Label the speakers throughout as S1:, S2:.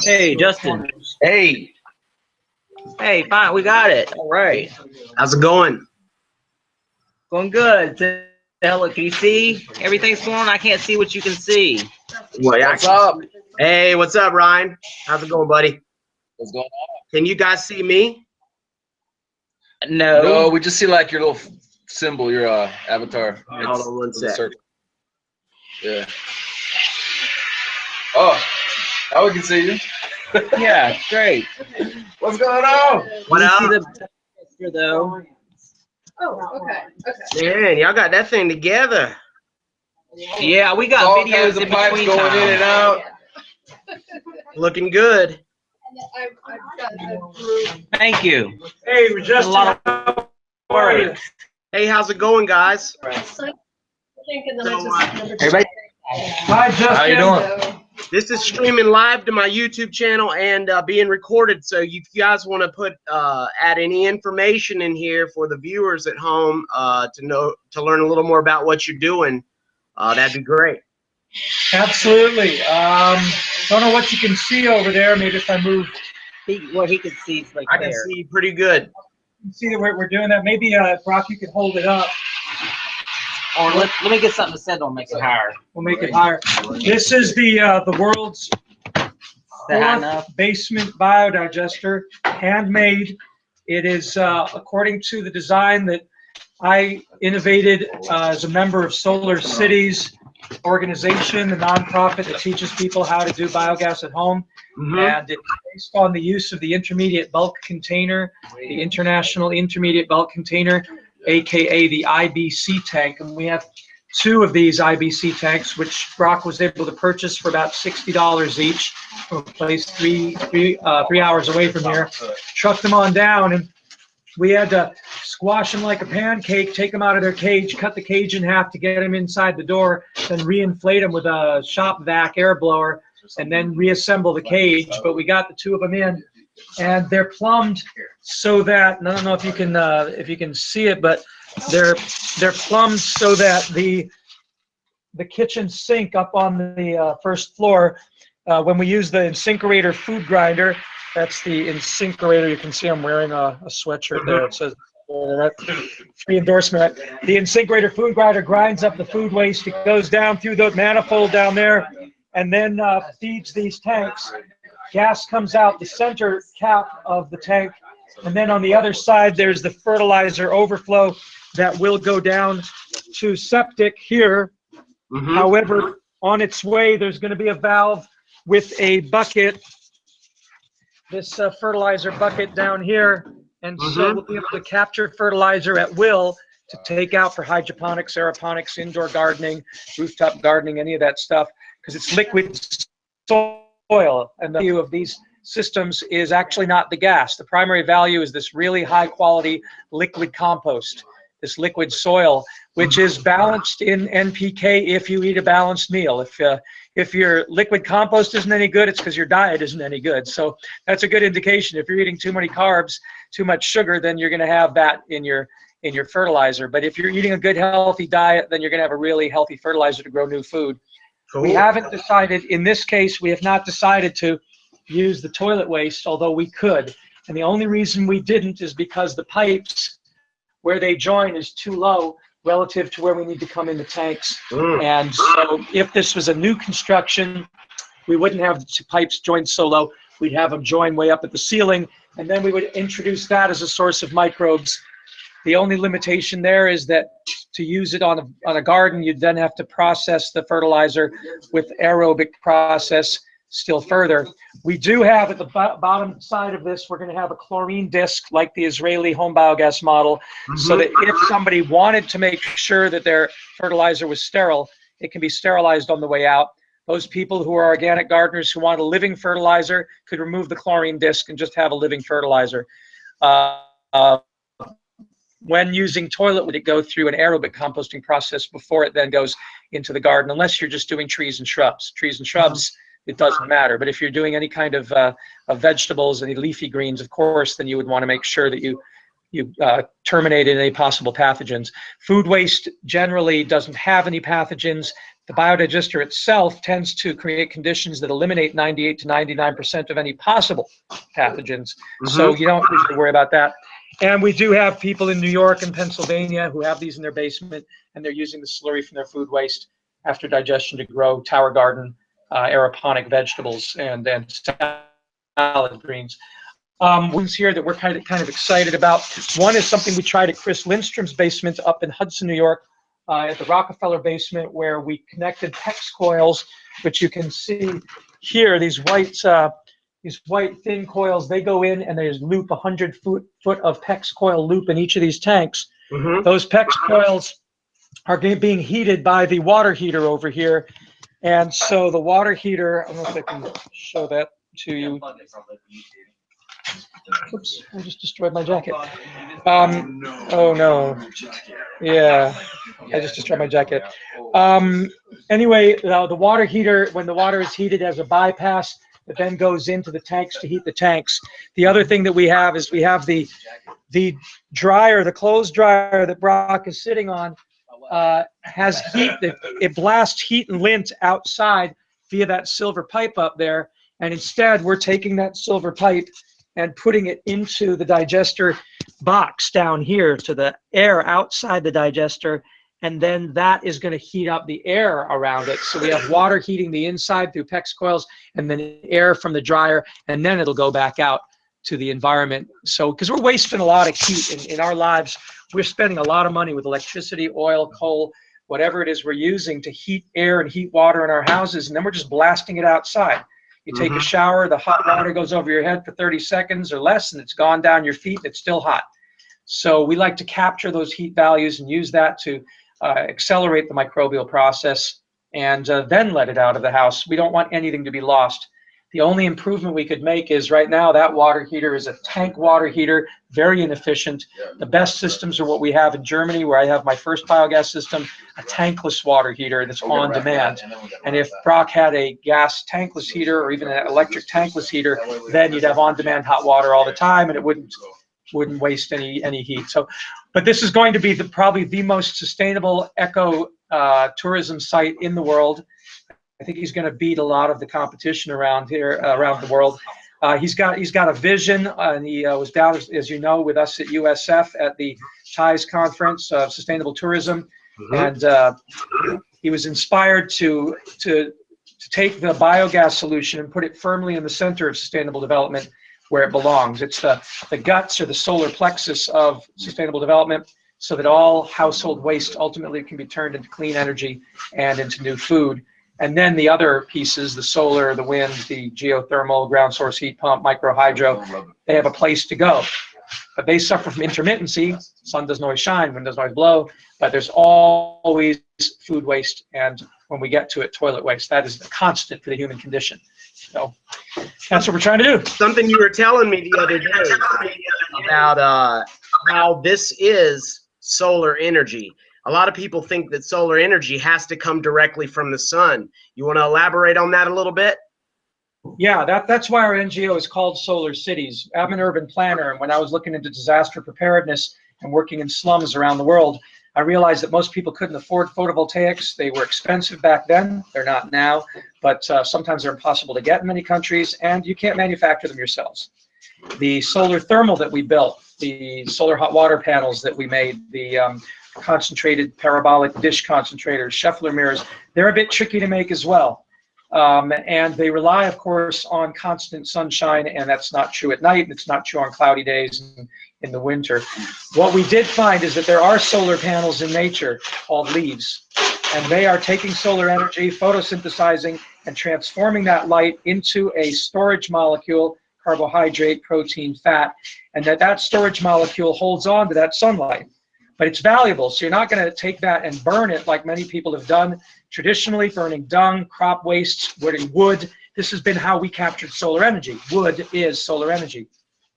S1: Hey, Justin.
S2: Hey.
S1: Hey, fine. We got it. All right.
S2: How's it going?
S1: Going good. Hello, can you see everything's going on? I can't see what you can see.
S2: Well, what's up? Hey, what's up, Ryan? How's it going, buddy?
S3: What's going on?
S2: Can you guys see me?
S1: No.
S3: No, we just see like your little symbol, your avatar.
S2: Hold on one sec.
S3: Yeah. Oh, Oh, we can see you.
S1: Yeah, great.
S3: What's going on?
S2: What
S1: You
S2: up?
S1: see the picture though?
S4: Oh, okay.
S2: Man, y'all got that thing together.
S1: Yeah, we got
S3: All
S1: videos
S3: kinds of
S1: in
S3: pipes
S1: between
S3: going in and
S1: time.
S3: out.
S2: Looking good.
S4: I've got a group.
S1: Thank you.
S5: Hey, we're just
S1: A lot of work.
S2: Hey, how's it going, guys?
S1: Everybody,
S5: Hi, Justin.
S3: How you doing?
S2: This is streaming live to my YouTube channel and being recorded. So if you guys want to put add any information in here for the viewers at home to learn a little more about what you're doing, that'd be great.
S5: Absolutely. Don't know what you can see over there. Maybe if I move,
S1: what he can see is like
S2: I can
S1: there.
S2: see pretty good.
S5: you can see that we're doing that. Maybe, Brock, you could hold it up.
S1: Or let me get something to send on, make it higher.
S5: We'll make it higher. This is the world's
S1: Is that high
S5: fourth
S1: enough?
S5: basement biodigester, handmade. It is according to the design that I innovated as a member of Solar Cities organization, the nonprofit that teaches people how to do biogas at home. And it's based on the use of the intermediate bulk container, the International Intermediate Bulk Container, aka the IBC tank. And we have 2 of these IBC tanks, which Brock was able to purchase for about $60 each from a place 3 hours away from here. Trucked them on down, and we had to squash them like a pancake, take them out of their cage, cut the cage in half to get them inside the door, then reinflate them with a shop vac air blower, and then reassemble the cage. But we got the 2 of them in, and they're plumbed so that, and I don't know if you can see it, but they're plumbed so that the kitchen sink up on the first floor, when we use the InSinkErator food grinder, that's the InSinkErator. You can see I'm wearing a sweatshirt there. It says free endorsement. The InSinkErator food grinder grinds up the food waste. It goes down through the manifold down there, and then feeds these tanks. Gas comes out the center cap of the tank, and then on the other side there's the fertilizer overflow that will go down to septic here. However, on its way there's going to be a valve with a bucket, this fertilizer bucket down here, and so we'll be able to capture fertilizer at will to take out for hydroponics, aeroponics, indoor gardening, rooftop gardening, any of that stuff, because it's liquid soil. And the value of these systems is actually not the gas. The primary value is this really high quality liquid compost, this liquid soil, which is balanced in NPK if you eat a balanced meal. If your liquid compost isn't any good, it's because your diet isn't any good. So that's a good indication. If you're eating too many carbs, too much sugar, then you're going to have that in your fertilizer. But if you're eating a good healthy diet, then you're going to have a really healthy fertilizer to grow new food.
S2: Cool.
S5: We haven't decided, in this case, we have not decided to use the toilet waste, although we could. And the only reason we didn't is because the pipes where they join is too low relative to where we need to come in the tanks. And so if this was a new construction, we wouldn't have the pipes joined so low. We'd have them join way up at the ceiling, and then we would introduce that as a source of microbes. The only limitation there is that to use it on a garden, you'd then have to process the fertilizer with aerobic process still further. We do have at the bottom side of this, we're going to have a chlorine disc like the Israeli HomeBioGas model, so that if somebody wanted to make sure that their fertilizer was sterile, it can be sterilized on the way out. Those people who are organic gardeners who want a living fertilizer could remove the chlorine disc and just have a living fertilizer. When using toilet, would it go through an aerobic composting process before it then goes into the garden, unless you're just doing trees and shrubs. Trees and shrubs, it doesn't matter. But if you're doing any kind of vegetables, any leafy greens, of course, then you would want to make sure that you terminate any possible pathogens. Food waste generally doesn't have any pathogens. The biodigester itself tends to create conditions that eliminate 98 to 99% of any possible pathogens. So you don't have to worry about that. And we do have people in New York and Pennsylvania who have these in their basement, and they're using the slurry from their food waste after digestion to grow tower garden, aeroponic vegetables, and salad greens. Ones here that we're kind of excited about. One is something we tried at Chris Lindstrom's basement up in Hudson, New York, at the Rockefeller basement, where we connected PEX coils, which you can see here, these white thin coils, they go in and there's loop 100 foot of PEX coil loop in each of these tanks.
S2: Mm-hmm.
S5: Those PEX coils are being heated by the water heater over here. And so the water heater, I don't know if I can show that to you. Oops, I just destroyed my jacket. Oh no. Yeah, I just destroyed my jacket. Anyway, the water heater, when the water is heated, has a bypass that then goes into the tanks to heat the tanks. The other thing that we have is we have the dryer, the clothes dryer that Brock is sitting on, has heat. It blasts heat and lint outside via that silver pipe up there. And instead, we're taking that silver pipe and putting it into the digester box down here to the air outside the digester. And then that is going to heat up the air around it. So we have water heating the inside through PEX coils, and then air from the dryer, and then it'll go back out to the environment. So, because we're wasting a lot of heat in our lives, we're spending a lot of money with electricity, oil, coal, whatever it is we're using to heat air and heat water in our houses, and then we're just blasting it outside. You take a shower, the hot water goes over your head for 30 seconds or less, and it's gone down your feet, and it's still hot. So we like to capture those heat values and use that to accelerate the microbial process and then let it out of the house. We don't want anything to be lost. The only improvement we could make is right now that water heater is a tank water heater, very inefficient. The best systems are what we have in Germany, where I have my first biogas system, a tankless water heater that's on demand. And if Brock had a gas tankless heater or even an electric tankless heater, then you'd have on-demand hot water all the time, and it wouldn't waste any heat. So, but this is going to be probably the most sustainable eco tourism site in the world. I think he's going to beat a lot of the competition around here, around the world. He's got a vision, and he was down, as you know, with us at USF at the TIES conference of sustainable tourism, and he was inspired to take the biogas solution and put it firmly in the center of sustainable development, where it belongs. It's the guts or the solar plexus of sustainable development, so that all household waste ultimately can be turned into clean energy and into new food. And then the other pieces, the solar, the wind, the geothermal, ground source heat pump, micro hydro, they have a place to go. But they suffer from intermittency. Sun doesn't always shine, wind doesn't always blow, but there's always food waste, and when we get to it, toilet waste. That is the constant for the human condition. So that's what we're trying to do.
S2: Something you were telling me the other day about how this is solar energy. A lot of people think that solar energy has to come directly from the sun. You want to elaborate on that a little bit?
S5: Yeah, that's why our NGO is called Solar Cities. I'm an urban planner, and when I was looking into disaster preparedness and working in slums around the world, I realized that most people couldn't afford photovoltaics. They were expensive back then. They're not now, but sometimes they're impossible to get in many countries, and you can't manufacture them yourselves. The solar thermal that we built, the solar hot water panels that we made, the concentrated parabolic dish concentrators, Scheffler mirrors, they're a bit tricky to make as well. And they rely, of course, on constant sunshine, and that's not true at night, and it's not true on cloudy days in the winter. What we did find is that there are solar panels in nature called leaves, and they are taking solar energy, photosynthesizing, and transforming that light into a storage molecule, carbohydrate, protein, fat, and that storage molecule holds on to that sunlight. But it's valuable, so you're not going to take that and burn it like many people have done traditionally, burning dung, crop wastes, burning wood. This has been how we captured solar energy. Wood is solar energy,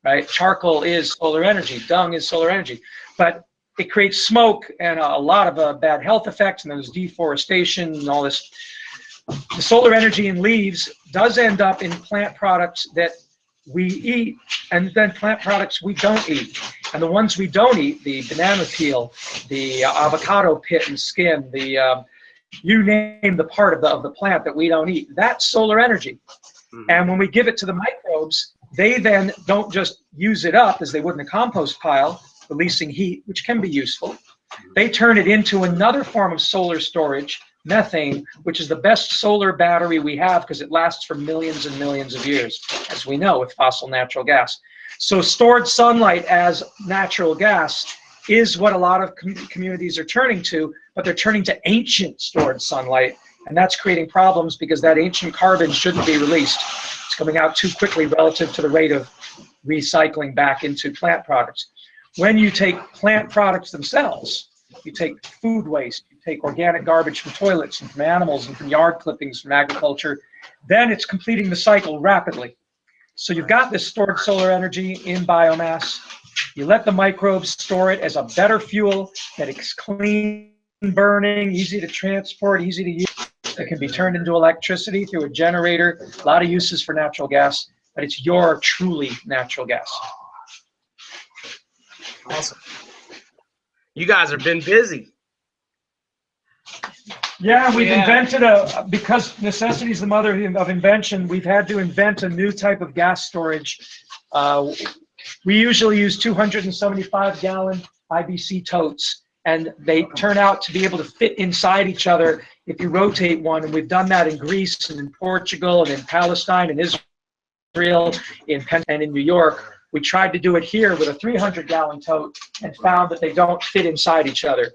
S5: right? Charcoal is solar energy. Dung is solar energy. But it creates smoke and a lot of bad health effects, and there's deforestation and all this. The solar energy in leaves does end up in plant products that we eat, and then plant products we don't eat. And the ones we don't eat, the banana peel, the avocado pit and skin, the you name the part of the plant that we don't eat, that's solar energy. And when we give it to the microbes, they then don't just use it up as they would in a compost pile, releasing heat, which can be useful. They turn it into another form of solar storage, methane, which is the best solar battery we have because it lasts for millions and millions of years, as we know with fossil natural gas. So stored sunlight as natural gas is what a lot of communities are turning to, but they're turning to ancient stored sunlight And that's creating problems because that ancient carbon shouldn't be released. It's coming out too quickly relative to the rate of recycling back into plant products. When you take plant products themselves, you take food waste, you take organic garbage from toilets and from animals and from yard clippings from agriculture, then it's completing the cycle rapidly. So you've got this stored solar energy in biomass. You let the microbes store it as a better fuel that is clean burning, easy to transport, easy to use. It can be turned into electricity through a generator. A lot of uses for natural gas, but it's your truly natural gas.
S2: Awesome. You guys have been busy.
S5: Yeah, we've invented because necessity is the mother of invention, we've had to invent a new type of gas storage. We usually use 275-gallon IBC totes, and they turn out to be able to fit inside each other if you rotate one. And we've done that in Greece and in Portugal and in Palestine and Israel and in New York. We tried to do it here with a 300-gallon tote and found that they don't fit inside each other.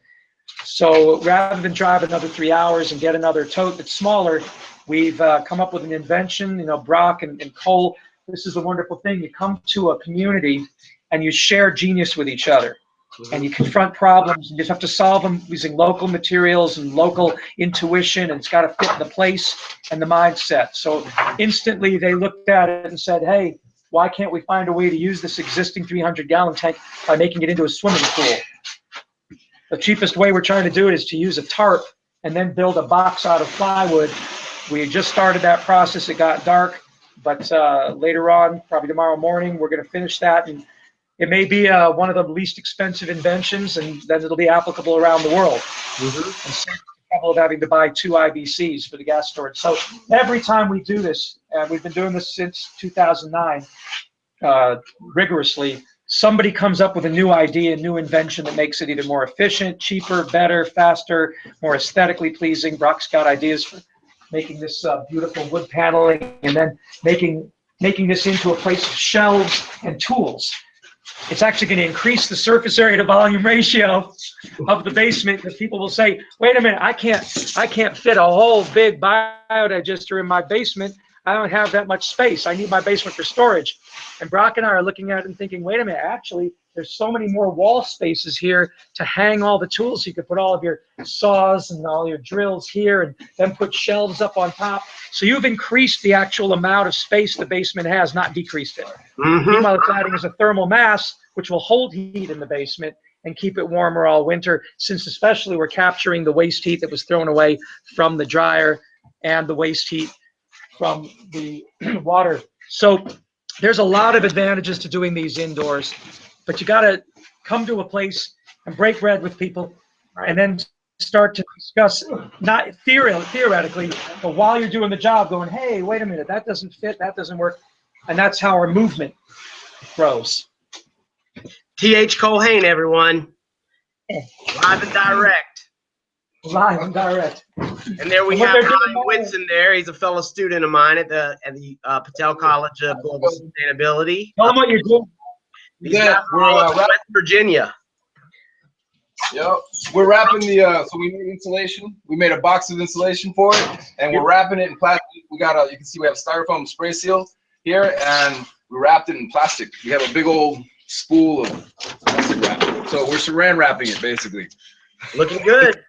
S5: So rather than drive another 3 hours and get another tote that's smaller, we've come up with an invention. You know, Brock and Cole, this is the wonderful thing. You come to a community and you share genius with each other. And you confront problems, and you just have to solve them using local materials and local intuition, and it's got to fit the place and the mindset. So instantly they looked at it and said, hey, why can't we find a way to use this existing 300-gallon tank by making it into a swimming pool? The cheapest way we're trying to do it is to use a tarp and then build a box out of plywood. We just started that process. It got dark, but later on, probably tomorrow morning, we're going to finish that. And it may be one of the least expensive inventions, and then it'll be applicable around the world. And save the trouble of having to buy 2 IBCs for the gas storage. So every time we do this, and we've been doing this since 2009, rigorously, somebody comes up with a new idea, a new invention that makes it either more efficient, cheaper, better, faster, more aesthetically pleasing. Brock's got ideas for making this beautiful wood paneling, and then making this into a place of shelves and tools. It's actually going to increase the surface area to volume ratio of the basement, because people will say, wait a minute, I can't fit a whole big biodigester in my basement. I don't have that much space. I need my basement for storage. And Brock and I are looking at it and thinking, wait a minute, actually, there's so many more wall spaces here to hang all the tools. You could put all of your saws and all your drills here and then put shelves up on top. So you've increased the actual amount of space the basement has, not decreased it. Meanwhile, it's adding as a thermal mass, which will hold heat in the basement and keep it warmer all winter, since especially we're capturing the waste heat that was thrown away from the dryer and the waste heat from the water. So there's a lot of advantages to doing these indoors, but you got to come to a place and break bread with people, and then start to discuss, not theoretically, but while you're doing the job, going, hey, wait a minute, that doesn't fit, that doesn't work. And that's how our movement grows.
S2: T.H. Colhane, everyone. Live and direct.
S5: Live and direct.
S2: And there we have Ryan Whitson there. He's a fellow student of mine at the Patel College of Global Sustainability.
S5: Tell them what you're doing.
S2: He's got West Virginia.
S3: Yep. We're wrapping the, so we made insulation. We made a box of insulation for it, and we're wrapping it in plastic. We got you can see we have styrofoam spray seal here, and we wrapped it in plastic. We have a big old spool of plastic wrap. So we're saran wrapping it, basically.
S2: Looking good.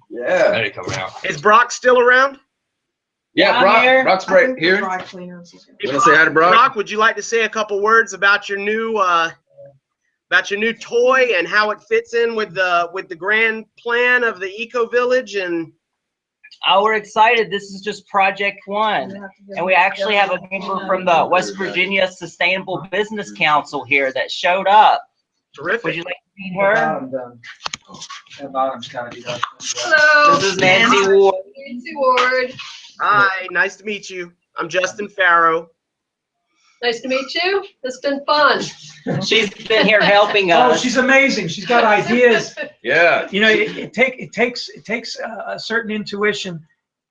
S3: Yeah.
S6: Ready coming out.
S2: Is Brock still around?
S3: Yeah, Brock's right here. Want to say hi to Brock?
S2: Brock, would you like to say a couple words about your new toy and how it fits in with the grand plan of the Ecovillage? And
S1: we're excited. This is just Project One, and we actually have a member from the West Virginia Sustainable Business Council here that showed up.
S2: Terrific.
S1: Would you like to meet her?
S5: That bottom's got to be done.
S4: Hello.
S1: This is Nancy Ward.
S4: Nancy Ward.
S2: Hi, nice to meet you. I'm Justin Farrow.
S4: Nice to meet you. It's been fun.
S1: She's been here helping
S5: Oh,
S1: us.
S5: she's amazing. She's got ideas.
S3: Yeah.
S5: You know, it takes a certain intuition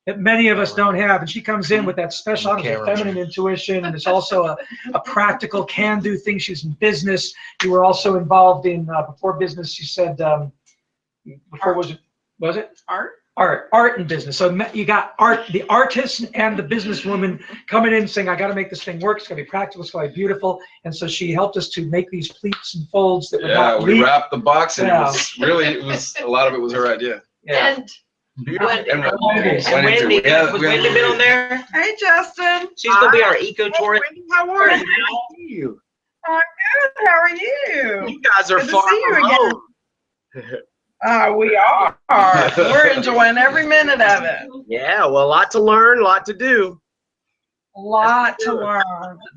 S5: that many of us don't have, and she comes in with that special feminine intuition, and it's also a practical can-do thing. She's in business. You were also involved in before business. You said before was it art? art and business. So you got the artist and the businesswoman coming in saying, I got to make this thing work. It's going to be practical. It's going to be beautiful. And so she helped us to make these pleats and folds that would not
S3: we
S5: leak.
S3: wrapped the box, and
S5: Yeah.
S3: it was a lot of it was her idea.
S5: Yeah.
S4: And
S1: Wendy,
S3: And
S5: Wendy.
S1: Wendy, has Wendy been on there?
S6: Hey, Justin.
S1: She's gonna be our eco tourist.
S2: Wendy, how are you?
S6: Good. How are you?
S2: You guys are
S6: Good to
S2: far
S6: see you
S2: from
S6: again.
S2: home.
S6: We are. We're enjoying every minute of it.
S2: Yeah, well, a lot to learn, a lot to do.
S6: A lot to learn.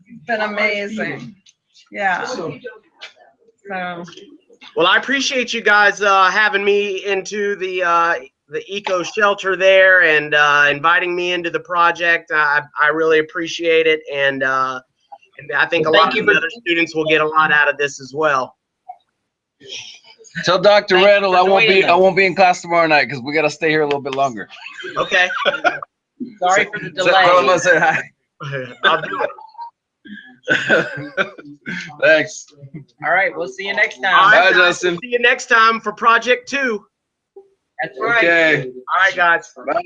S6: It's been amazing. Yeah. So.
S2: Well, I appreciate you guys having me into the eco shelter there and inviting me into the project. I really appreciate it, and I think a lot of the other students will get a lot out of this as well.
S3: Tell Dr.
S1: Thank you
S3: Randall
S1: for joining
S3: I won't be in class tomorrow night because we gotta stay here a little bit longer.
S2: Okay.
S1: Sorry for the
S3: Tell him I
S1: delay.
S3: said hi.
S2: I'll do it.
S3: Thanks.
S1: All right, we'll see you next
S2: All
S1: time.
S2: right,
S3: Bye, Justin.
S2: See you next time for Project 2.
S1: That's right.
S3: Okay.
S2: All right, guys.
S3: Bye.